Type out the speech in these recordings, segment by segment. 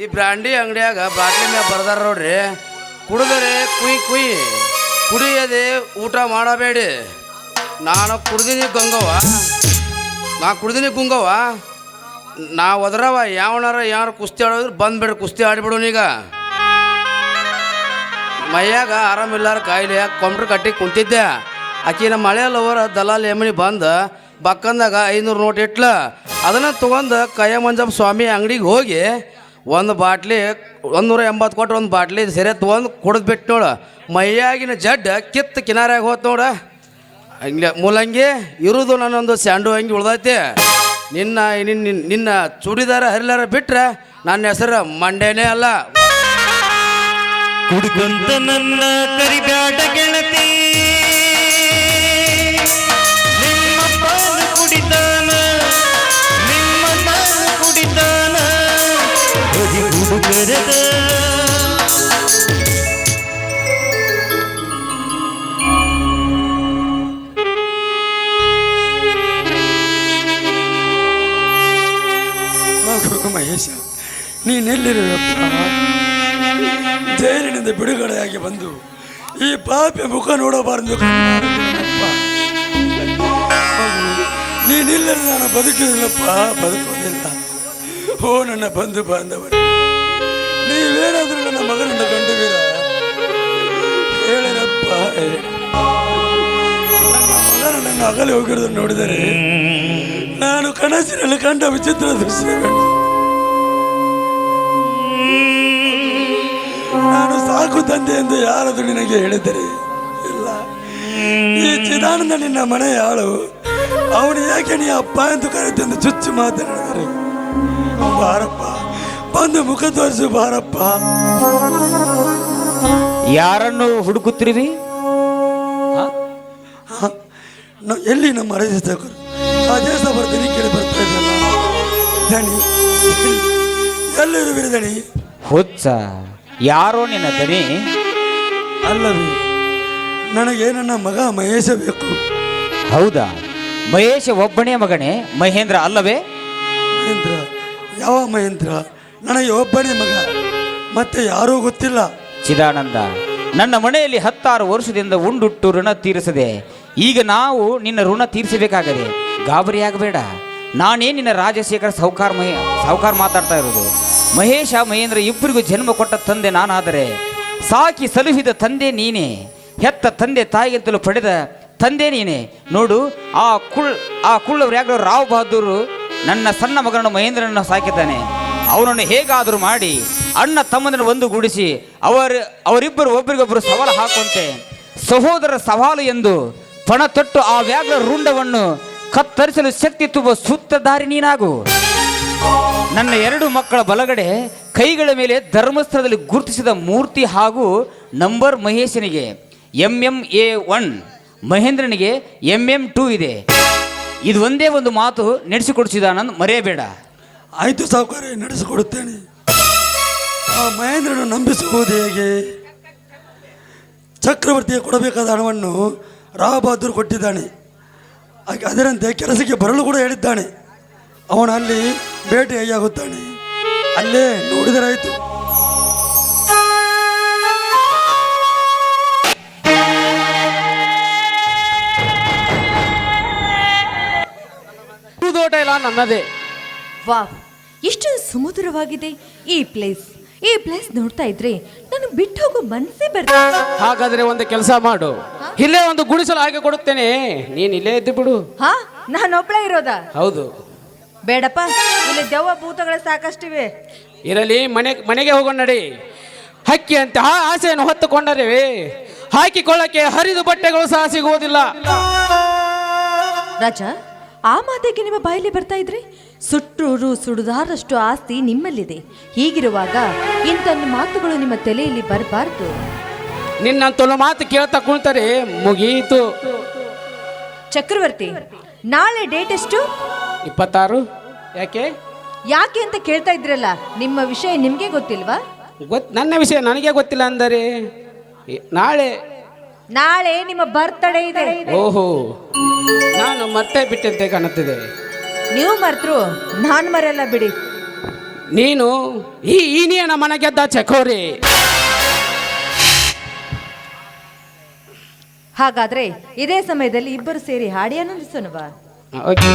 ಈ brandy ಅಂಗಡಿಯಾಗ bottle ಮ್ಯಾಗ ಬರ್ದಾರ ನೋಡ್ರಿ, ಕುಡಿದರೆ ಕುಯ್ ಕುಯ್, ಕುಡಿಯದೆ ಊಟ ಮಾಡಬೇಡಿ. ನಾನು ಕುಡ್ದೀನಿ ಗಂಗವ್ವ, ನಾ ಒದ್ರವ ಯಾವನಾರ ಯಾರು ಕುಸ್ತಿ ಆಡೋದ್ರೆ ಬಂದ್ಬಿಡ್ರಿ, ಕುಸ್ತಿ ಆಡಿಬಿಡೋನೀಗ. ಮೈಯಾಗ ಆರಾಮಿಲ್ಲಾರ ಕಾಯಿಲೆ ಕೊಂಬ್ರ ಕಟ್ಟಿ ಕುಂತಿದ್ದೆ. ಆಕಿನ ಮಳೆ ಲವರ ದಲಾಲ್ ಎಮ್ಮನಿ ಬಂದು ಬಕ್ಕಂದಾಗ 500 ನೋಟ್ ಇಟ್ಲ. ಅದನ್ನು ತೊಗೊಂಡು ಕಯ್ಯ ಮಂಜಪ್ಪ ಸ್ವಾಮಿ ಅಂಗಡಿಗೆ ಹೋಗಿ ಒಂದು ಬಾಟ್ಲಿ 180 ಕೊಟ್ಟು ಒಂದು ಬಾಟ್ಲಿ ಸೆರೆ ತೊಗೊಂಡು ಕುಡಿದ್ಬಿಟ್ಟು ನೋಡು. ಮೈಯಾಗಿನ ಜಡ್ಡ ಕಿತ್ತು ಕಿನಾರಾಗ ಹೋತ್ ನೋಡ. ಹಂಗೆ ಮೂಲಂಗಿ ಇರುವುದು ನನ್ನೊಂದು ಸ್ಯಾಂಡು ಅಂಗಿ ಉಳ್ದೈತಿ. ನಿನ್ನ ಚೂಡಿದಾರ ಹರಿಲಾರ ಬಿಟ್ರೆ ನನ್ನ ಹೆಸರು ಮಂಡೇನೇ ಅಲ್ಲ. ಕುಡ್ಕೊಂತ ನನ್ನ ಕರಿಬ್ಯಾಡ ಗೆಳತಿ, ನಿಮ್ಮ ಪಾಲು ಕುಡಿತಾನ, ನಿಮ್ಮ ಪಾಲು ಕುಡಿತಾನ, ಬದಿ ಹುಡುಗರದ ಮಹೇಶ, ನೀನೆಲ್ಲಿರುವಪ್ಪ? ಜೈಲಿನಿಂದ ಬಿಡುಗಡೆಯಾಗಿ ಬಂದು ಈ ಪಾಪೆ ಮುಖ ನೋಡಬಾರದು. ನೀನಿಲ್ಲದ ನಾನು ಬದುಕಿಲ್ಲಪ್ಪ, ಬದುಕೋದಿಲ್ಲ. ಓ ನನ್ನ ಬಂಧು ಬಾಂಧವರು, ನೀವೇನಾದರೂ ನನ್ನ ಮಗನನ್ನು ಕಂಡುವೀರ? ಹೇಳಿರಪ್ಪ. ನನ್ನ ಮಗನ ನನ್ನ ಅಗಲಿ ಹೋಗಿರೋದನ್ನು ನೋಡಿದರೆ ನಾನು ಕನಸಿನಲ್ಲಿ ಕಂಡ ವಿಚಿತ್ರ ದೃಶ್ಯಗಳು. ನಾನು ಸಾಕು ತಂದೆ ಎಂದು ಯಾರಾದರೂ ನಿನಗೆ ಹೇಳಿದರೆ ಇಲ್ಲ. ಈ ಚಿದಾನಂದ ನಿನ್ನ ಮನೆ ಆಳು, ಅವನು ಯಾಕೆ ನೀ ಅಪ್ಪ ಎಂದು ಕರೆತೆಂದು ಚುಚ್ಚು ಮಾತನಾಡಿದರೆ, ಬಾರಪ್ಪ ಬಂದು ಮುಖ ತೋರಿಸು ಬಾರಪ್ಪ. ಯಾರನ್ನು ಹುಡುಕುತ್ತಿರುವಿ? ಎಲ್ಲಿ ನಮ್ಮ ರಜಿಸ್ತಕರು ಆ ದೇಶ ಬರ್ತೀನಿ ಕೇಳಿ ಬರ್ತಾ ಇದ್ದಲ್ಲ. ದಣಿ ಎಲ್ಲಿರುವಿರಿ ದಣಿ? ಹುಚ್ಚ, ಯಾರೋ ನಿನ್ನ ದನಿ? ಅಲ್ಲವೇ, ನನಗೆ ನನ್ನ ಮಗ ಮಹೇಶ ಬೇಕು. ಹೌದಾ? ಮಹೇಶ ಒಬ್ಬನೇ ಮಗನೇ, ಮಹೇಂದ್ರ ಅಲ್ಲವೇ? ಮಹೇಂದ್ರ? ಯಾವ ಮಹೇಂದ್ರ? ನನಗೆ ಒಬ್ಬನೇ ಮಗ, ಮತ್ತೆ ಯಾರೂ ಗೊತ್ತಿಲ್ಲ. ಚಿದಾನಂದ, ನನ್ನ ಮನೆಯಲ್ಲಿ 16 ವರ್ಷದಿಂದ ಉಂಡುಟ್ಟು ಋಣ ತೀರಿಸದೆ ಈಗ ನಾವು ನಿನ್ನ ಋಣ ತೀರಿಸಬೇಕಾಗದೆ. ಗಾಬರಿಯಾಗಬೇಡ, ನಾನೇ ನಿನ್ನ ರಾಜಶೇಖರ ಸಾಹುಕಾರ ಮಾತಾಡ್ತಾ ಇರೋದು. ಮಹೇಶ ಮಹೇಂದ್ರ ಇಬ್ಬರಿಗೂ ಜನ್ಮ ಕೊಟ್ಟ ತಂದೆ ನಾನಾದರೆ ಸಾಕಿ ಸಲುಹಿದ ತಂದೆ ನೀನೇ, ಹೆತ್ತ ತಂದೆ ತಾಯಿಗಿಂತಲೂ ಪಡೆದ ತಂದೆ ನೀನೇ. ನೋಡು, ಆ ಕುಳ್ಳವ್ರ್ಯಾಗಲೂ ರಾವ್ ಬಹದ್ದೂರು ನನ್ನ ಸಣ್ಣ ಮಗನನ್ನು ಮಹೇಂದ್ರನನ್ನು ಸಾಕಿದ್ದಾನೆ. ಅವನನ್ನು ಹೇಗಾದರೂ ಮಾಡಿ ಅಣ್ಣ ತಮ್ಮದನ್ನು ಒಂದುಗೂಡಿಸಿ ಅವರಿಬ್ಬರು ಒಬ್ಬರಿಗೊಬ್ಬರು ಸವಾಲು ಹಾಕುವಂತೆ ಸಹೋದರ ಸವಾಲು ಎಂದು ಪಣ ತೊಟ್ಟು ಆ ವ್ಯಾಘ್ರ ರುಂಡವನ್ನು ಕತ್ತರಿಸಲು ಶಕ್ತಿ ತುಂಬುವ ಸೂತ್ರಧಾರಿ ನೀನಾಗು. ನನ್ನ 2 ಮಕ್ಕಳ ಬಲಗಡೆ ಕೈಗಳ ಮೇಲೆ ಧರ್ಮಸ್ಥಳದಲ್ಲಿ ಗುರುತಿಸಿದ ಮೂರ್ತಿ ಹಾಗೂ ನಂಬರ್ ಮಹೇಶನಿಗೆ MMA1, ಮಹೇಂದ್ರನಿಗೆ MM2 ಇದೆ. ಇದು ಒಂದೇ ಒಂದು ಮಾತು ನಡೆಸಿಕೊಡಿಸಿದಾನಂದ್, ಮರೆಯಬೇಡ. ಆಯಿತು ಸಾಹುಕಾರ, ನಡೆಸಿಕೊಡುತ್ತೇನೆ. ಆ ಮಹೇಂದ್ರನು ನಂಬಿಸುವುದು ಹೇಗೆ? ಚಕ್ರವರ್ತಿಗೆ ಕೊಡಬೇಕಾದ ಹಣವನ್ನು ರಾವ್ ಬಹದ್ದೂರ್ ಕೊಟ್ಟಿದ್ದಾನೆ. ಅದರಂತೆ ಕೆಲಸಕ್ಕೆ ಬರಲು ಕೂಡ ಹೇಳಿದ್ದಾನೆ. ಅವನು ಅಲ್ಲಿ ಭೇಟಿಯಾಗುತ್ತಾನೆ, ಅಲ್ಲೇ ನೋಡಿದರಾಯಿತು. ತೋಟ ಇಲ್ಲ ನನ್ನದೇ. ವಾಹ್, ಎಷ್ಟು ಸುಮಧುರವಾಗಿದೆ ಈ ಪ್ಲೇಸ್ ನೋಡ್ತಾ ಇದ್ರೆ ನಾನು ಬಿಟ್ಟು ಹೋಗೋ ಮನಸ್ಸೇ ಬರ್ತದೆ. ಹಾಗಾದ್ರೆ ಒಂದು ಕೆಲಸ ಮಾಡು, ಇಲ್ಲೇ ಒಂದು ಗುಡಿಸಲು ಹಾಕಿ ಕೊಡುತ್ತೇನೆ, ನೀನ್ ಇಲ್ಲೇ ಇದ್ದು ಬಿಡು. ಹಾ, ನಾನೊಬ್ಳೇ ಇರೋದಾ? ಹೌದು. ಬೇಡಪ್ಪ, ಇಲ್ಲಿ ದೆವ್ವ ಭೂತಗಳು ಸಾಕಷ್ಟಿವೆ. ಇರಲಿ, ಮನೆಗೆ ಹೋಗೋಣ ನಡಿ. ಹಕ್ಕಿ ಅಂತ ಆಸೆಯನ್ನು ಹೊತ್ತುಕೊಂಡರೆ ಹಾಕಿಕೊಳ್ಳಕ್ಕೆ ಹರಿದು ಬಟ್ಟೆಗಳು ಸಹ ಸಿಗುವುದಿಲ್ಲ. ರಾಜ, ಆ ಮಾತಿಗೆ ನಿಮ್ಮ ಬಾಯಲ್ಲಿ ಬರ್ತಾ ಇದ್ರೆ ಸುಟ್ಟೂರು ಸುಡುದಾರಷ್ಟು ಆಸ್ತಿ ನಿಮ್ಮಲ್ಲಿದೆ. ಹೀಗಿರುವಾಗ ಇಂಥ ಮಾತುಗಳು ನಿಮ್ಮ ತಲೆಯಲ್ಲಿ ಬರಬಾರ್ದು. ನಿನ್ನಂತೊಲ ಮಾತು ಕೇಳ್ತಾ ಕುಂತರೆ ಮುಗೀತು. ಚಕ್ರವರ್ತಿ, ನಾಳೆ ಡೇಟ್ ಎಷ್ಟು? 26. ಯಾಕೆ ಅಂತ ಕೇಳ್ತಾ ಇದ್ರಲ್ಲ, ನಿಮ್ಮ ವಿಷಯ ನಿಮ್ಗೆ ಗೊತ್ತಿಲ್ವಾ? ನನ್ನ ವಿಷಯ ನನಗೆ ಗೊತ್ತಿಲ್ಲ ಅಂದರೆ ನಾಳೆ ನಿಮ್ಮ ಬರ್ತ್ಡೇ ಇದೆ. ಓಹೋ, ನಾನು ಮತ್ತೆ ಬಿಟ್ಟಂತೆ ಕಾಣುತ್ತಿದೆ. ನೀವು ಮರ್ತರು, ನಾನು ಮರೆಯಲ್ಲ ಬಿಡಿ. ನೀನು ಈ ಈನಿಯನ ಮನೆ ಗೆದ್ದ ಚಕೋರಿ. ಹಾಗಾದ್ರೆ ಇದೇ ಸಮಯದಲ್ಲಿ ಇಬ್ಬರು ಸೇರಿ ಹಾಡಿ ಆನಂದಿಸೋಣವಾ? ಓಕೆ.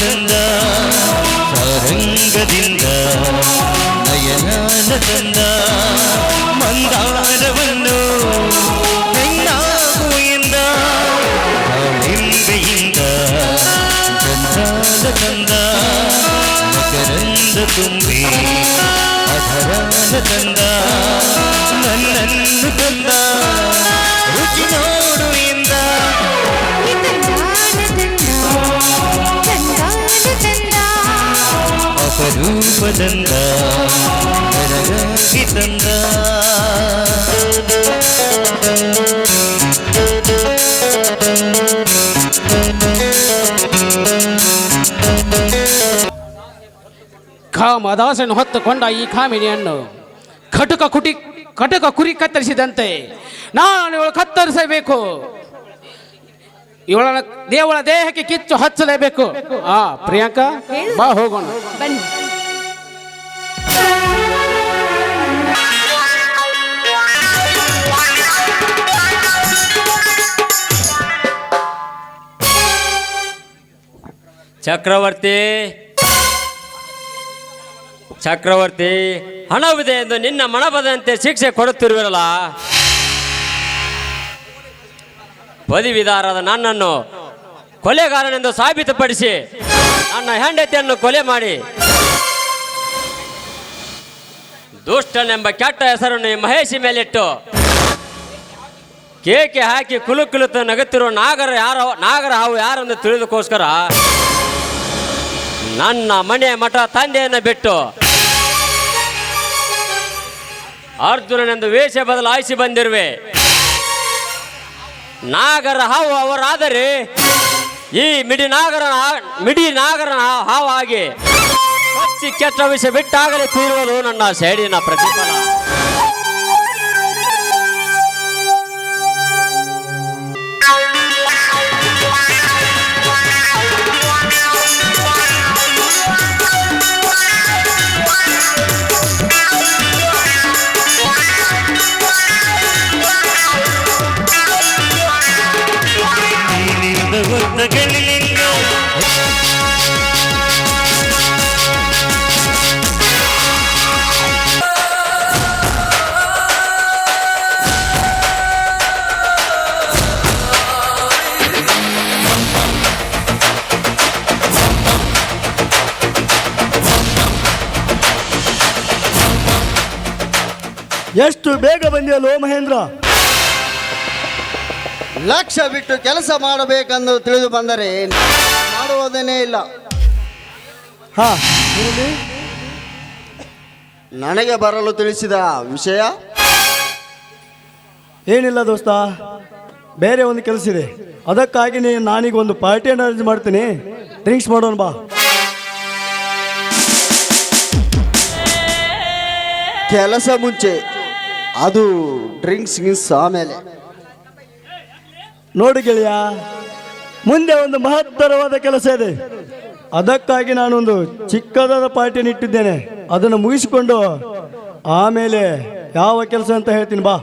ತಂದ ಸಾರಂಗದಿಂದ ನಯನಾನ ತಂದ ಮಂದಾರವನ್ನು ಹೆಣ್ಣಾಗು ಎಂದ ದಾಳಿಂಬೆಯಿಂದ ಚಂದಾನ ತಂದ ಮಕರಂದ ತುಂಬಿ ಅಧರಾನ ತಂದ ನನ್ನನ್ನು ತಂದ ರುಚಿ ನೋಡು ಎಂದ ಅಪರೂಪದಂದ ನನಗಾಗಿ ತಂದ ಕಾಮದಾಸನು ಹೊತ್ತುಕೊಂಡ ಈ ಕಾಮಿನಿಯನ್ನು ಕಟುಕ ಕುರಿ ಕತ್ತರಿಸಿದಂತೆ ನಾನು ಇವಳು ಕತ್ತರಿಸಬೇಕು. ಇವಳ ದೇಹಕ್ಕೆ ಕಿಚ್ಚು ಹಚ್ಚಲೇಬೇಕು. ಪ್ರಿಯಾಂಕಾ, ಬಾ ಹೋಗೋಣ. ಬನ್ನಿ. ಚಕ್ರವರ್ತಿ, ಹಣವಿದೆ ಎಂದು ನಿನ್ನ ಮನಬದಂತೆ ಶಿಕ್ಷೆ ಕೊಡುತ್ತಿರುವಿರಲ್ಲ. ಪದವಿದಾರರಾದ ನನ್ನನ್ನು ಕೊಲೆಗಾರನೆಂದು ಸಾಬೀತುಪಡಿಸಿ ನನ್ನ ಹೆಂಡತಿಯನ್ನು ಕೊಲೆ ಮಾಡಿ ದುಷ್ಟನೆಂಬ ಕೆಟ್ಟ ಹೆಸರನ್ನು ಈ ಮಹೇಶಿ ಮೇಲಿಟ್ಟು ಕೇಕೆ ಹಾಕಿ ಕುಲುಕುಲುತ್ತ ನಗುತ್ತಿರುವ ನಾಗರ ಹಾವು ಯಾರೆಂದು ತಿಳಿದಕ್ಕೋಸ್ಕರ ನನ್ನ ಮನೆ ಮಠ ತಂದೆಯನ್ನು ಬಿಟ್ಟು ಅರ್ಜುನನೆಂದು ವೇಷ ಬದಲಾಯಿಸಿ ಬಂದಿರುವೆ. ನಾಗರ ಹಾವು ಅವರಾದರೆ ಈ ಮಿಡಿ ನಾಗರ ಹಾವಾಗಿ ಕಚ್ಚಿ ಕೆಟ್ಟ ವಿಷ ಬಿಟ್ಟಾಗಲೇ ತೀರುವುದು ನನ್ನ ಸೇಡಿನ ಪ್ರತಿಫಲ. ಎಷ್ಟು ಬೇಗ ಬಂದಿಯಲ್ಲೋ ಮಹೇಂದ್ರ. ಲಕ್ಷ್ಯ ಬಿಟ್ಟು ಕೆಲಸ ಮಾಡಬೇಕೆಂದು ತಿಳಿದು ಬಂದರೆ ಮಾಡುವುದೇನೇ ಇಲ್ಲ. ನನಗೆ ಬರಲು ತಿಳಿಸಿದ ವಿಷಯ ಏನಿಲ್ಲ ದೋಸ್ತ, ಬೇರೆ ಒಂದು ಕೆಲಸ ಇದೆ. ಅದಕ್ಕಾಗಿ ನಾನೀಗ ಒಂದು ಪಾರ್ಟಿಯನ್ನು ಅರೇಂಜ್ ಮಾಡ್ತೀನಿ. ಡ್ರಿಂಕ್ಸ್ ಮಾಡೋಣ ಬಾ. ಕೆಲಸ ಮುಂಚೆ, ಅದು ಡ್ರಿಂಕ್ಸ್ ಆಮೇಲೆ. ನೋಡಿ ಗೆಳೆಯ, ಮುಂದೆ ಒಂದು ಮಹತ್ತರವಾದ ಕೆಲಸ ಇದೆ. ಅದಕ್ಕಾಗಿ ನಾನೊಂದು ಚಿಕ್ಕದಾದ ಪಾರ್ಟಿಯನ್ನು ಇಟ್ಟಿದ್ದೇನೆ. ಅದನ್ನು ಮುಗಿಸಿಕೊಂಡು ಆಮೇಲೆ ಯಾವ ಕೆಲಸ ಅಂತ ಹೇಳ್ತೀನಿ ಬಾ.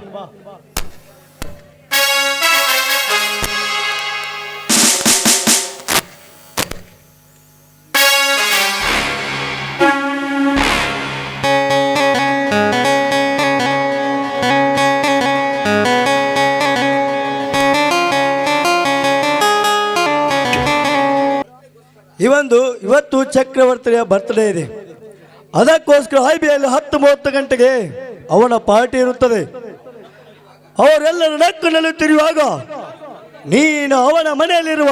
ಇವತ್ತು ಚಕ್ರವರ್ತಿಯ ಬರ್ತ್ಡೇ ಇದೆ. ಅದಕ್ಕೋಸ್ಕರ IBಯಲ್ಲಿ 10:30 ಗಂಟೆಗೆ ಅವನ ಪಾರ್ಟಿ ಇರುತ್ತದೆ. ಅವರೆಲ್ಲರೂ ನಕ್ಕು ನಲಿಯುತ್ತಿರುವಾಗ ನೀನು ಅವನ ಮನೆಯಲ್ಲಿರುವ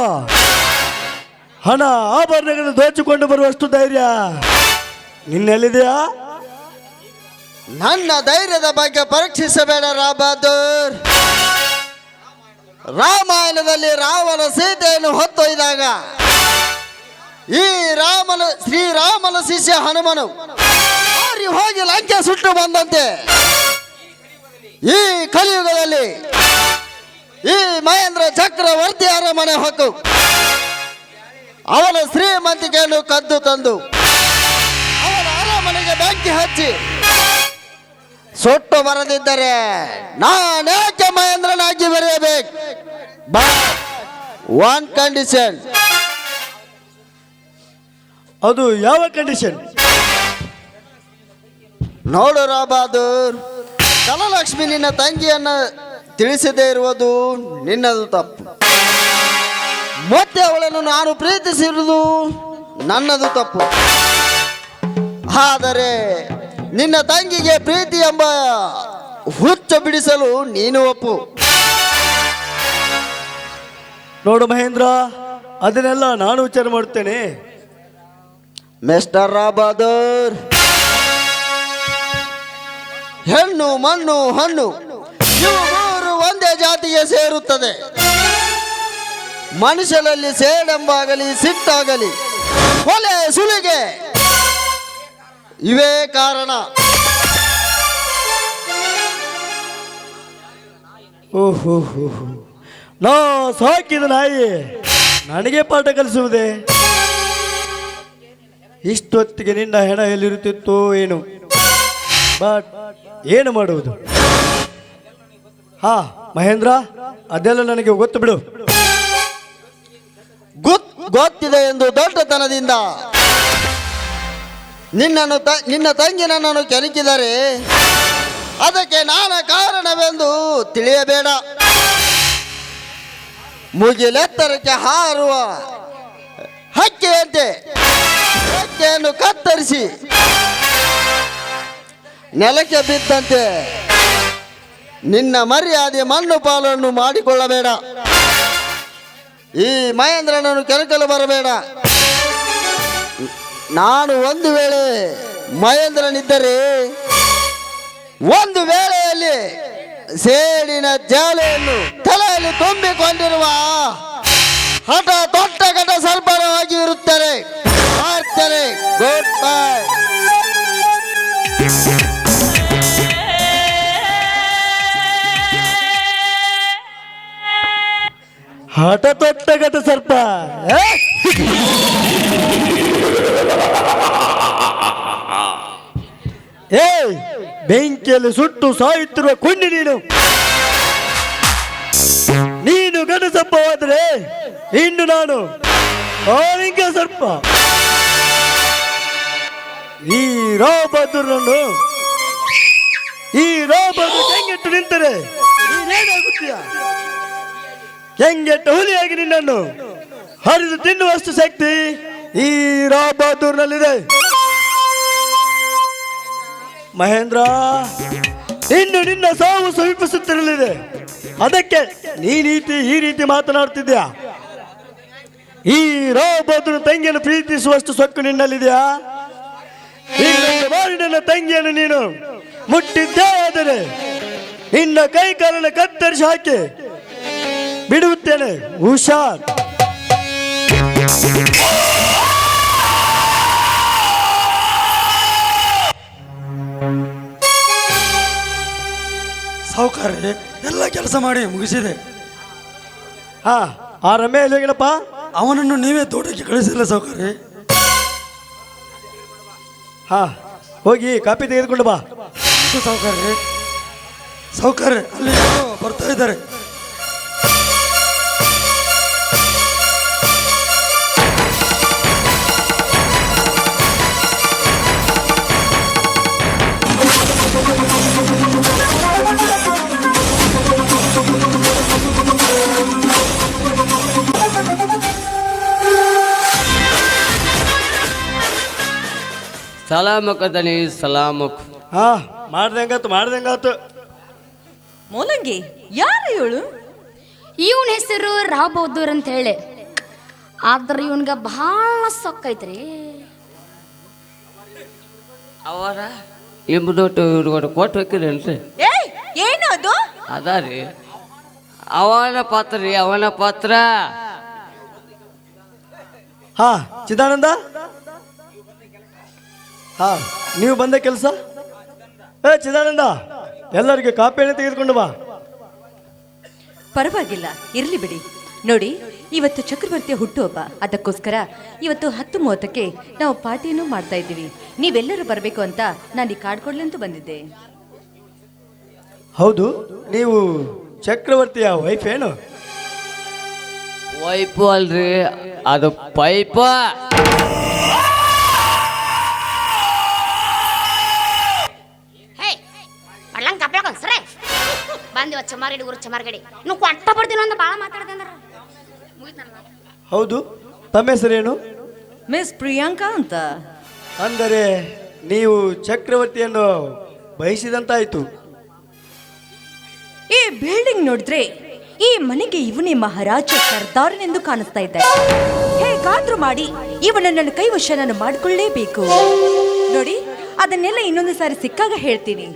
ಹಣ ಆಭರಣಗಳನ್ನು ದೋಚಿಕೊಂಡು ಬರುವಷ್ಟು ಧೈರ್ಯ ನಿನ್ನೆಲ್ಲಿದೆಯಾ? ನನ್ನ ಧೈರ್ಯದ ಬಗ್ಗೆ ಪರೀಕ್ಷಿಸಬೇಡ ಬಹದ್ದೂರ್. ರಾಮಾಯಣದಲ್ಲಿ ರಾವಣ ಸೀತೆಯನ್ನು ಹೊತ್ತೊಯ್ದಾಗ ಈ ಶ್ರೀರಾಮನ ಶಿಷ್ಯ ಹನುಮನು ಹಾರಿ ಹೋಗಿ ಲಂಕೆ ಸುಟ್ಟು ಬಂದಂತೆ ಈ ಕಲಿಯುಗದಲ್ಲಿ ಈ ಮಹೇಂದ್ರ ಚಕ್ರವರ್ತಿ ಅರಮನೆ ಹೊತ್ತು ಅವನ ಶ್ರೀಮಂತಿಕೆಯನ್ನು ಕದ್ದು ತಂದು ಅವನ ಅರಮನೆಗೆ ಬೆಂಕಿ ಹಚ್ಚಿ ಸುಟ್ಟು ಬರದಿದ್ದರೆ ನಾನೇಕೆ ಮಹೇಂದ್ರನಾಗಿ ಬರೆಯಬೇಕು? But one condition. ಅದು ಯಾವ ಕಂಡೀಷನ್? ನೋಡು ಬಹದ್ದೂರ್, ಧನಲಕ್ಷ್ಮಿ ನಿನ್ನ ತಂಗಿಯನ್ನ ತಿಳಿಸದೇ ಇರುವುದು ನಿನ್ನದು ತಪ್ಪು. ಮತ್ತೆ ಅವಳನ್ನು ನಾನು ಪ್ರೀತಿಸಿರುವುದು ನನ್ನದು ತಪ್ಪು. ಆದರೆ ನಿನ್ನ ತಂಗಿಗೆ ಪ್ರೀತಿ ಎಂಬ ಹುಚ್ಚು ಬಿಡಿಸಲು ನೀನು ಒಪ್ಪು. ನೋಡು ಮಹೇಂದ್ರ, ಅದನ್ನೆಲ್ಲ ನಾನು ವಿಚಾರ ಮಾಡುತ್ತೇನೆ. ಮಿಸ್ಟರ್ ಬಹದ್ದೂರ್, ಹೆಣ್ಣು ಮಣ್ಣು ಹಣ್ಣು ಇವು ಮೂರು ಒಂದೇ ಜಾತಿಗೆ ಸೇರುತ್ತದೆ. ಮನುಷ್ಯರಲ್ಲಿ ಸೇಡೆಂಬಾಗಲಿ ಸಿಟ್ಟಾಗಲಿ ಕೊಲೆ ಸುಲಿಗೆ ಇವೇ ಕಾರಣ. ಓಹೋ, ನಾ ಸಾಕಿದ ನಾಯಿ ನನಗೆ ಪಾಠ ಕಲಿಸುವುದೇ? ಇಷ್ಟೊತ್ತಿಗೆ ನಿನ್ನ ಹೆಣ ಎಲ್ಲಿರುತ್ತಿತ್ತೋ ಏನು. ಬಟ್ ಏನು ಮಾಡುವುದು? ಹಾ ಮಹೇಂದ್ರ, ಅದೆಲ್ಲ ನನಗೆ ಗೊತ್ತು ಬಿಡು. ಗೊತ್ತಿದೆ ಎಂದು ದೊಡ್ಡತನದಿಂದ ನಿನ್ನ ತಂಗಿ ನನ್ನನ್ನು ಕೆಣಕಿದರೆ ಅದಕ್ಕೆ ನಾನು ಕಾರಣವೆಂದು ತಿಳಿಯಬೇಡ. ಮುಗಿಲೆತ್ತರಕ್ಕೆ ಹಾರುವ ಹಕ್ಕಿಯಂತೆ ರೆಕ್ಕೆಯನ್ನು ಕತ್ತರಿಸಿ ನೆಲಕ್ಕೆ ಬಿದ್ದಂತೆ ನಿನ್ನ ಮರ್ಯಾದೆ ಮಣ್ಣು ಪಾಲನ್ನು ಮಾಡಿಕೊಳ್ಳಬೇಡ. ಈ ಮಹೇಂದ್ರನನ್ನು ಕೆಣಕಲು ಬರಬೇಡ. ನಾನು ಒಂದು ವೇಳೆ ಮಹೇಂದ್ರನಿದ್ದರೆ ಒಂದು ವೇಳೆಯಲ್ಲಿ ಸೇಡಿನ ಜಾಲೆಯನ್ನು ತಲೆಯಲ್ಲಿ ತುಂಬಿಕೊಂಡಿರುವ ಹಠ ತೊಟ್ಟ ಘಟ ಸರ್ಪರವಾಗಿ ಇರುತ್ತಾರೆ. Good bye. ಹಠ ತೊಟ್ಟ ಘಟ ಸರ್ಪ. ಏಯ್, ಬೆಂಕಿಯಲ್ಲಿ ಸುಟ್ಟು ಸಾಯುತ್ತಿರುವ ಕೊಂಡಿ ನೀನು ಘಟ ಸರ್ಪವಾದರೆ ಇನ್ನು ನಾನು ಆಲಿಂಗ ಸರ್ಪ. ಈ ರಾಬಹದ್ದೂರನ್ನು ಕೆಂಗೆಟ್ಟು ನಿಂತರೆ ನೀನೇನಾಗುತ್ತೀಯ? ಕೆಂಗೆಟ್ಟ ಹುಲಿಯಾಗಿ ನಿನ್ನನ್ನು ಹರಿದು ತಿನ್ನುವಷ್ಟು ಶಕ್ತಿ ಈ ರಾಬಹದ್ದೂರ್ನಲ್ಲಿದೆ. ಮಹೇಂದ್ರ, ಇನ್ನು ನಿನ್ನ ಸಾವು ಸಮೀಪಿಸುತ್ತಿರಲಿದೆ. ಅದಕ್ಕೆ ಈ ರೀತಿ ಮಾತನಾಡ್ತಿದ್ಯಾ? ಈ ರಾಬಹದ್ದೂರ್ ತಂಗಿಯನ್ನು ಪ್ರೀತಿಸುವಷ್ಟು ಸೊಕ್ಕು ನಿನ್ನಲ್ಲಿದೆಯಾ? ನನ್ನ ತಂಗಿಯನ್ನು ನೀನು ಮುಟ್ಟಿದ್ದೇ ಆದರೆ ನಿನ್ನ ಕೈ ಕಾಲನ್ನು ಕತ್ತರಿಸಿ ಹಾಕಿ ಬಿಡುತ್ತೇನೆ. ಹುಷಾರ್. ಸಾವುಕಾರ್ರೆ, ಎಲ್ಲ ಕೆಲಸ ಮಾಡಿ ಮುಗಿಸಿದೆ. ಹಾ, ಆ ರಮ್ಯ ಎಲ್ಲಿಗಣಪ್ಪ? ಅವನನ್ನು ನೀವೇ ತೋಟಕ್ಕೆ ಕಳಿಸಿಲ್ಲ ಸಾವುಕಾರ್ರೆ. ಹಾ, ಹೋಗಿ ಕಾಪಿ ತೆಗೆದುಕೊಂಡು ಬಾ. ಸಾವುಕಾರ್ರೆ, ಸಾವುಕಾರ್ರೆ ಅಲ್ಲಿ ಯಾರೋ ಬರ್ತಾ ಇದ್ದಾರೆ. ಸಲಾಮಕದನಿ ಸಲಾಮಕ್. ಹಾ ಮಾಡ್ದಂಗಾತು ಮೂಲಂಗಿ ಯಾರು ಇವಳು? ಇವನ ಹೆಸರು ರಾವ್ ಬೌದ್ದೂರ್ ಅಂತ ಹೇಳಿ. ಆದ್ರೆ ಇವನ್ಗ ಬಹಳ ಸೊಕ್ಕೈತ್ರಿ. ಅವರ ಎಂಬುದೊಟ್ಟು ಇವ್ರಿಗೊಟ್ಟು ಕೊಟ್ಟು ಹೋಗಿರೇನ್ರಿ? ಏಯ್ ಏನು ಅದು? ಅದ ರೀ ಅವನ ಪಾತ್ರ ರೀ, ಅವನ ಪಾತ್ರ. ಹಾ ಚಿದಾನಂದ, ಹಾ ನೀವು ಬಂದ ಕೆಲಸ. ಚಿದಾನಂದ, ಎಲ್ಲರಿಗೆ ಕಾಪಿ ಎಣ್ಣೆ ತೆಗೆದುಕೊಂಡು ಬಾ. ಪರವಾಗಿಲ್ಲ, ಇರ್ಲಿ ಬಿಡಿ. ನೋಡಿ, ಇವತ್ತು ಚಕ್ರವರ್ತಿಯ ಹುಟ್ಟುಹಬ್ಬ. ಅದಕ್ಕೋಸ್ಕರ ಇವತ್ತು 10:30ಕ್ಕೆ ನಾವು ಪಾರ್ಟಿಯನ್ನು ಮಾಡ್ತಾ ಇದ್ದೀವಿ. ನೀವೆಲ್ಲರೂ ಬರಬೇಕು ಅಂತ ನಾನು ಈ ಕಾರ್ಡ್ ಕೊಡ್ಲಂತೂ ಬಂದಿದ್ದೆ. ಹೌದು, ನೀವು ಚಕ್ರವರ್ತಿಯ ವೈಫ್ ಏನು? ವೈಪು ಅಲ್ರಿ, ಅದು ಪೈಪ. ಬಂದಿವ ಚಮಾರ್ಗಡಿ ಊರು ಚಮಾರ್ಗಡಿ ನೀವು ಕೊಟ್ಟ ಬರ್ತೀನಿ ಅಂತ ಭಾಳ ಮಾತಾಡ್ದೆ ಅಂದ್ರೆ ಹೌದು, ತಮ್ಮ ಹೆಸರೇನು? ಮಿಸ್ ಪ್ರಿಯಾಂಕಾ ಅಂತ. ಅಂದರೆ ನೀವು ಚಕ್ರವರ್ತಿಯನ್ನು ಬಯಸಿದಂತಾಯ್ತು. ಈ ಬಿಲ್ಡಿಂಗ್ ನೋಡಿದ್ರೆ ಈ ಮನೆಗೆ ಇವನೇ ಮಹಾರಾಜ ಸರ್ದಾರನೆಂದು ಕಾಣಿಸ್ತಾ ಇದ್ದಾರೆ. ಹೇಗಾದ್ರೂ ಮಾಡಿ ಇವನ ನನ್ನ ಕೈವಶ ನಾನು ಮಾಡಿಕೊಳ್ಳೇಬೇಕು. ನೋಡಿ, ಅದನ್ನೆಲ್ಲ ಇನ್ನೊಂದು ಸಾರಿ ಸಿಕ್ಕಾಗ ಹೇಳ್ತೀನಿ.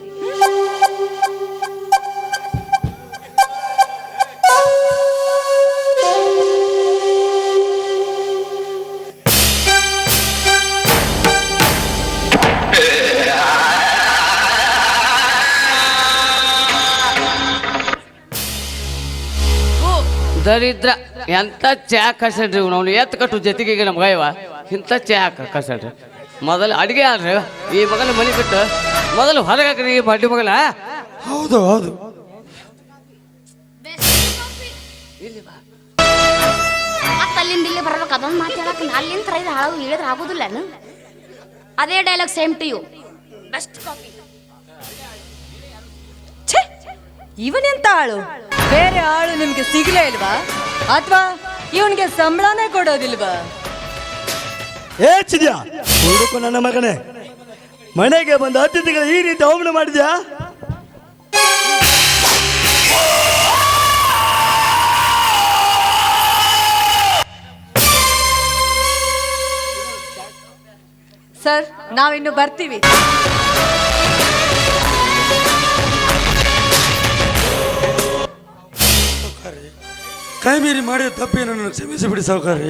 ದರಿದ್ರ ಎಂತ ಚಾ ಕಸಡ್ರಿ ನಾವು ಎತ್ತು ಕಟ್ಟು ಜೊತೆಗೆ ನಮ್ಮ ಗೈವ ಇಂಥ ಚಾ ಕಸಡ್ರಿ. ಮೊದಲು ಅಡುಗೆ ಆಡ್ರಿ ಈ ಮಗನ ಮನೆ ಬಿಟ್ಟು ಮೊದಲು ಹೊರಗೆ ಹಾಕ್ರಿ ಈ ಬಡ್ಡಿ ಮಗನ. ಹೌದು ಹೌದು, ಮತ್ತೆ ಅಲ್ಲಿಂದ ಇಲ್ಲಿ ಬರ್ಬೇಕು. ಅದೊಂದು ಮಾತಾಡಕ್ಕೆ ಅಲ್ಲಿಂದ ಇದು ಹಾಳು ಹೇಳಿದ್ರೆ ಆಗೋದಿಲ್ಲ. ಅದೇ dialogue same to you. Best coffee. ಇವನೆಂತ ಆಳು? ಬೇರೆ ಆಳು ನಿಮ್ಗೆ ಸಿಗ್ಲೇ ಇಲ್ವಾ? ಅಥವಾ ಇವನ್ಗೆ ಸಂಬಳನೇ ಕೊಡೋದಿಲ್ವಾ? ಚಿದ್ಯಾ ಹುಡುಕು ನನ್ನ ಮಗನೇ, ಮನೆಗೆ ಬಂದ ಅತಿಥಿಗಳು ಈ ರೀತಿ ಅವಮಾನ ಮಾಡಿದ್ಯಾ? ಸರ್, ನಾವಿನ್ನು ಬರ್ತೀವಿ. ಕೈ ಮೀರಿ ಮಾಡಿದ ತಪ್ಪೇನು ನನಗೆ ಕ್ಷಮಿಸಿ ಬಿಡಿ ಸಾವುಕಾರಿ.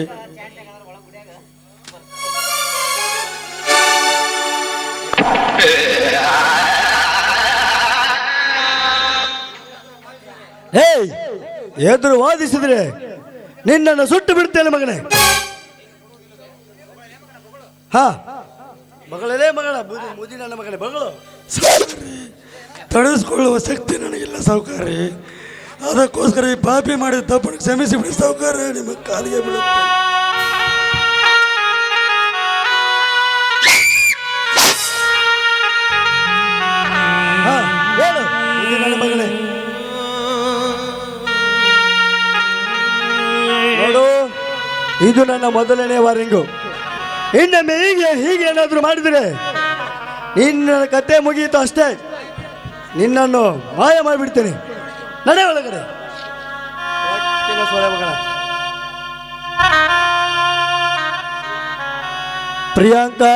ಎದುರು ವಾದಿಸಿದ್ರೆ ನಿನ್ನನ್ನು ಸುಟ್ಟು ಬಿಡ್ತೇನೆ ಮಗನೇ. ಹಾ ಮಗಳೇ, ಮಗಳ ಮುದಿ ನನ್ನ ಮಗನೇ ಮಗಳು. ತಡೆಸ್ಕೊಳ್ಳುವ ಶಕ್ತಿ ನನಗಿಲ್ಲ ಸಾವುಕಾರಿ. ಅದಕ್ಕೋಸ್ಕರ ಈ ಪಾಪಿ ಮಾಡಿದ ತಪ್ಪನ್ನು ಕ್ಷಮಿಸಿ ಬಿಡಿ ಸಾವುಕಾರ, ನಿಮ್ಮ ಕಾಲಿಗೆ ಬೀಳುತ್ತೆ. ಹೇಳು ಮುದಿ ನನ್ನ ಮಗಳೇ. ನೋಡು, ಇದು ನನ್ನ ಮೊದಲನೇ ವಾರಿಂಗು. ಇನ್ನೊಮ್ಮೆ ಹೀಗೆ ಏನಾದರೂ ಮಾಡಿದರೆ ನಿನ್ನ ಕತೆ ಮುಗಿಯಿತು ಅಷ್ಟೇ. ನಿನ್ನನ್ನು ಮಾಯ ಮಾಡಿಬಿಡ್ತೇನೆ. ನಡೆ ಒಳಗಡೆ. ಮಗಳ ಪ್ರಿಯಾಂಕಾ,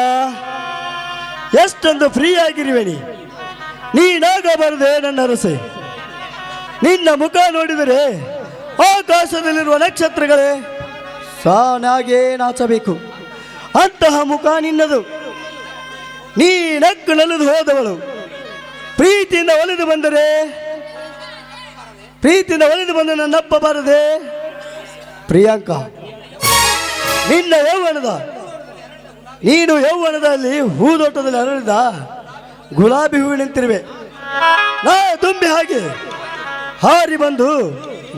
ಎಷ್ಟೊಂದು ಫ್ರೀ ಆಗಿರುವೆ ನೀನಾಗಬಾರದೆ ನನ್ನ ಅರಸೆ. ನಿನ್ನ ಮುಖ ನೋಡಿದರೆ ಆಕಾಶದಲ್ಲಿರುವ ನಕ್ಷತ್ರಗಳೇ ಸಾನಾಗೆ ನಾಚಬೇಕು. ಅಂತಹ ಮುಖ ನಿನ್ನದು. ನೀ ನಕ್ಕು ನಲಿದು ಹೋದವಳು. ಪ್ರೀತಿಯಿಂದ ಒಲಿದು ಬಂದ ನನ್ನಪ್ಪ ಬಾರದೆ. ಪ್ರಿಯಾಂಕಾ, ನೀನು ಯೌವನದಲ್ಲಿ ಹೂದೋಟದಲ್ಲಿ ಅರಳಿದ ಗುಲಾಬಿ ಹೂವಿನಂತಿರುವೆ. ನಾ ತುಂಬಿ ಹಾಗೆ ಹಾರಿ ಬಂದು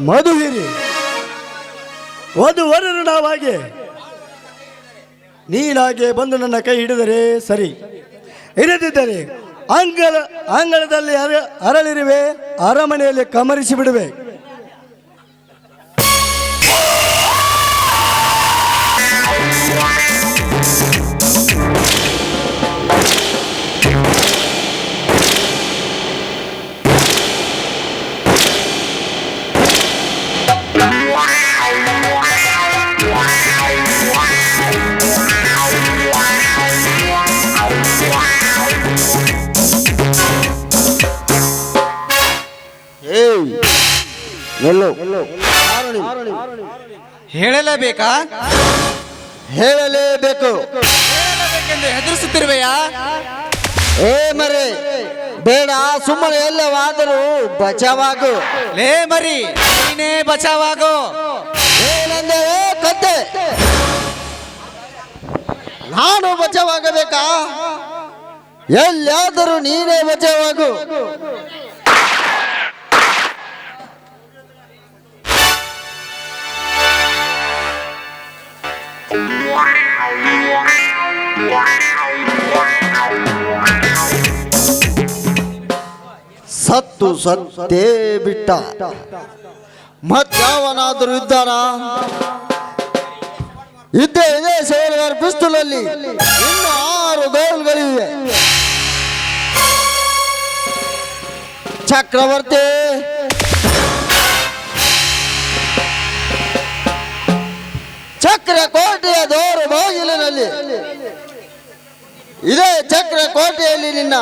ಮಧು ಹೀರಿ ವಧುವರರು ನಾವಾಗೆ ನೀನಾಗೆ ಬಂದು ನನ್ನ ಕೈ ಹಿಡಿದರೆ ಸರಿ. ಇರದಿದ್ದರೆ ಅಂಗಳದಲ್ಲಿ ಅರಳಿರುವೆ, ಅರಮನೆಯಲ್ಲಿ ಕಮರಿಸಿ ಬಿಡುವೆ. ಎಲ್ಲೋ ಹೇಳಲೇಬೇಕಾ? ಹೇಳಲೇಬೇಕು. ಹೇಳಬೇಕೆಂದು ಹೆದರಿಸುತ್ತಿರುವೆಯಾ? ಏ ಮರೆ ಬೇಡ, ಸುಮ್ಮನೆ ಎಲ್ಲವಾದರೂ ಬಚಾವಾಗು. ಲೇ ಮರಿ, ನೀನೇ ಬಚಾವಾಗು. ಏನಂದೆ ಕತ್ತೆ? ನಾನು ಬಚಾವಾಗಬೇಕಾ? ಎಲ್ಲಾದರೂ ನೀನೇ ಬಚಾವಾಗು. ಸತ್ತು ಸತ್ತೇ ಬಿಟ್ಟ. ಮತ್ತಾವನಾದರೂ ಇದ್ದಾನ? ಇದೇ ಸೇರಿದರ ಪಿಸ್ತೂಲಲ್ಲಿ ಇನ್ನು 6 ಗೋಲ್ಗಳಿವೆ. ಚಕ್ರವರ್ತಿ, ಚಕ್ರಕೋಟೆಯ ದೋರು ಬಾಗಿಲಿನಲ್ಲಿ ಇದೇ ಚಕ್ರಕೋಟೆಯಲ್ಲಿ ನಿನ್ನ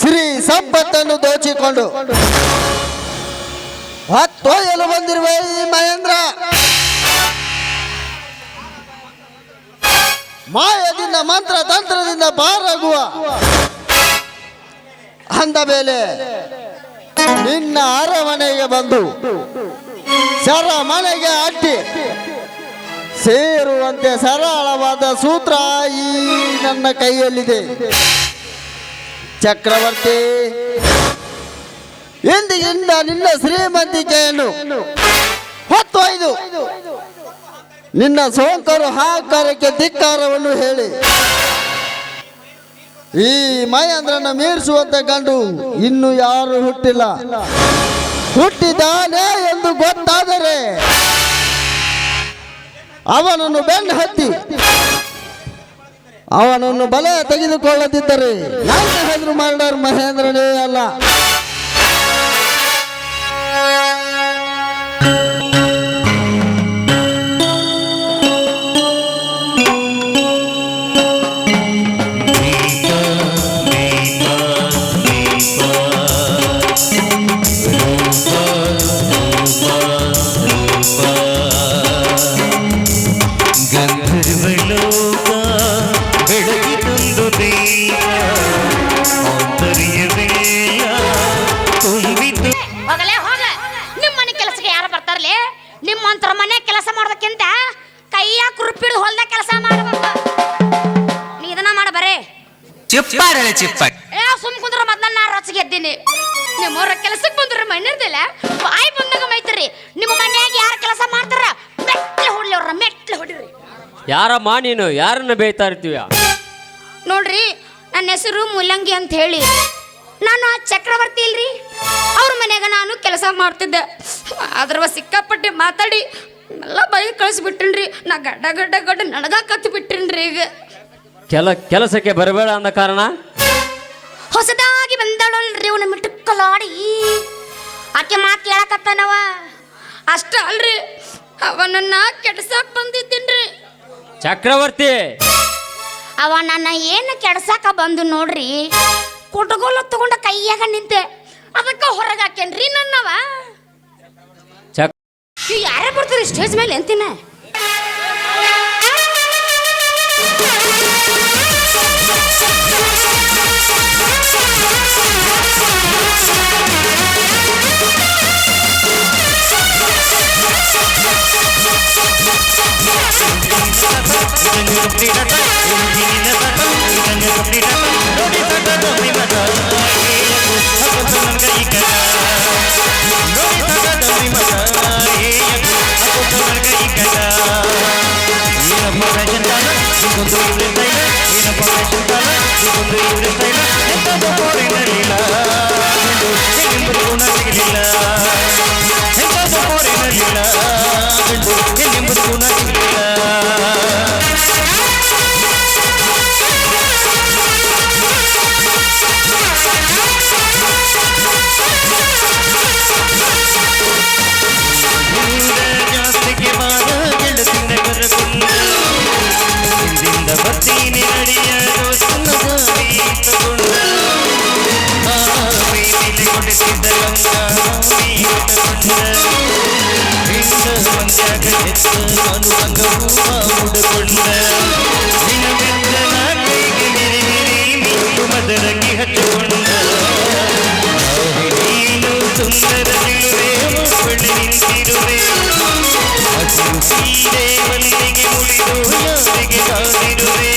ಸಿರಿ ಸಂಪತ್ತನ್ನು ದೋಚಿಕೊಂಡು ಹೊತ್ತೊಯ್ಯಲು ಬಂದಿರುವೆ ಈ ಮಹೇಂದ್ರ. ಮಾಯದಿಂದ ಮಂತ್ರ ತಂತ್ರದಿಂದ ಪಾರಾಗುವ ಅಂದ ಮೇಲೆ ನಿನ್ನ ಅರಮನೆಗೆ ಬಂದು ಸರಮನೆಗೆ ಅಟ್ಟಿ ಸೇರುವಂತೆ ಸರಳವಾದ ಸೂತ್ರ ಈ ನನ್ನ ಕೈಯಲ್ಲಿದೆ. ಚಕ್ರವರ್ತಿ, ಇಂದಿನಿಂದ ನಿನ್ನ ಶ್ರೀಮಂತಿಕೆಯನ್ನು ಹೊತ್ತೊಯ್ದು ನಿನ್ನ ಸೋಂಕರು ಹಾಕಾರಕ್ಕೆ ಧಿಕ್ಕಾರವನ್ನು ಹೇಳಿ ಈ ಮಹೇಂದ್ರನ ಮೀರಿಸುವಂತ ಗಂಡು ಇನ್ನು ಯಾರು ಹುಟ್ಟಿಲ್ಲ. ಹುಟ್ಟಿದ್ದಾನೆ ಎಂದು ಗೊತ್ತಾದರೆ ಅವನನ್ನು ಬೆನ್ನು ಹತ್ತಿ ಅವನನ್ನು ಬಲ ತೆಗೆದುಕೊಳ್ಳದಿದ್ದರೆ ನನ್ನ ಹೆದರು ಮರ್ಡರ್ ಮಹೇಂದ್ರನೇ ಅಲ್ಲ. ನಿಮ್ಮಂತರ ಮನೆ ಕೆಲಸ ಮಾಡೋದಕ್ಕಿಂತ ಕೈಯ ಕುರುಪಿಡಿದು ಹೊಲ್ದ ಕೆಲಸ ಮಾಡಬೇಕು. ನೀ ಇದನ್ನ ಮಾಡ ಬರೇ ಸುಮ್ ಕುಂದ್ರ ಮೊದ್ಲ ನಾ ರೊಚ್ಚಿಗೆ ಎದ್ದೀನಿ. ನಿಮ್ಮವ್ರ ಕೆಲಸಕ್ಕೆ ಬಂದ್ರ ಮಣ್ಣಿರ್ದಿಲ್ಲ ಬಾಯಿ ಬಂದಾಗ ಮೈತ್ರಿ. ನಿಮ್ಮ ಮನ್ಯಾಗ ಯಾರು ಕೆಲಸ ಮಾಡ್ತಾರ ಮೆಟ್ಲೆ ಹೊಡ್ಲಿ, ಅವ್ರ ಮೆಟ್ಲೆ ಹೊಡಿರಿ. ಯಾರಮ್ಮ ನೀನು? ಯಾರನ್ನ ಬೇಯ್ತಾ ಇರ್ತೀವ? ನೋಡ್ರಿ, ನನ್ನ ಹೆಸರು ಮುಲ್ಲಂಗಿ ಅಂತ ಹೇಳಿ. ನಾನು ಆ ಚಕ್ರವರ್ತಿ ಇಲ್ರಿ, ಅವ್ರ ಮನ್ಯಾಗ ನಾನು ಕೆಲಸ ಮಾಡ್ತಿದ್ದೆ. ಅದ್ರವ ಸಿಕ್ಕಾಪಟ್ಟೆ ಮಾತಾಡಿ ಎಲ್ಲ ಬೈ ಕಳಿಸ್ಬಿಟ್ಟಿನ್ರಿ. ನಾ ಗಡ್ಡ ಗಡ್ಡ ಗಡ್ಡ ನನಗ ಕತ್ತು ಬಿಟ್ಟಿನ್ರಿ. ಈಗ ಕೆಲಸಕ್ಕೆ ಬರಬೇಡ ಅಂದ ಕಾರಣ ಹೊಸದಾಗಿ ಬಂದಳಲ್ರಿ ಅವನ ಮಿಟುಕಲಾಡಿ ಆಕೆ ಮಾತು ಕೇಳಕತ್ತಾನವ. ಅಷ್ಟ ಅಲ್ರಿ, ಅವನನ್ನ ಕೆಡ್ಸಾಕ್ ಬಂದಿದ್ದೀನ್ರಿ. ಚಕ್ರವರ್ತಿ, ಅವ ನನ್ನ ಏನು ಕೆಡ್ಸಾಕ ಬಂದು ನೋಡ್ರಿ, ಕುಟಗೋಲ ತಗೊಂಡ ಕೈಯಾಗ ನಿಂತೆ ಅದಕ್ಕೆ ಹೊರಗೆ ಹಾಕೇನ್ರಿ ನನ್ನವ. ಯಾರೇ ಬರ್ತೀರಿ ಸ್ಟೇಜ್ ಮೇಲೆ ಅಂತಿನ? ಗಂಗಾ ಇಟ್ಟುಕೊಂಡ ಹಿಂಡ ಮಂದ್ಯಾಗ ಎತ್ತ ನಾನು ಅಂಗ ಹೂವ ಮುಡಕೊಂಡ ನಿನ್ನ ಬೆಂದನ ಕೈಗೆ ಮಿರಿ ಮಿರಿ ಮಿಂಚು ಮದರಗಿ ಹಚ್ಚಿಕೊಂಡ ನೀನು ಸುಂದರ ನಿಲುವೆ ಮುಪ್ಪಳಿ ನಿಂತಿರುವೆ ಹಸಿರು ಸೀರೆ ಮಲ್ಲಿಗೆ ಮುಳಿದು ಯಾರಿಗೆ ಕಾದಿರುವೆ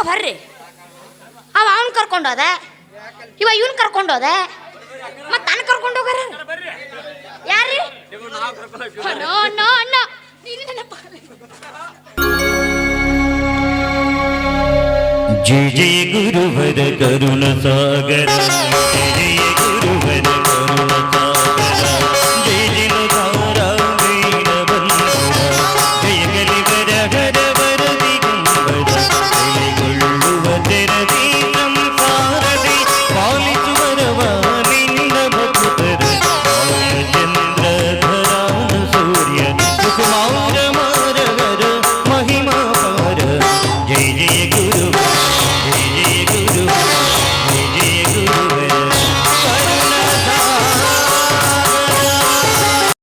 ಬರ್ರಿ ಅವನ್ ಕರ್ಕೊಂಡೋದ ಇವ ಇವನ್ ಕರ್ಕೊಂಡೋದ ಮತ್ ನಾನು ಕರ್ಕೊಂಡು ಹೋಗಾರ ಯಾರ್ರಿ ನೋ ನೋ ನೋ जय जय गुरुवर करुण सागर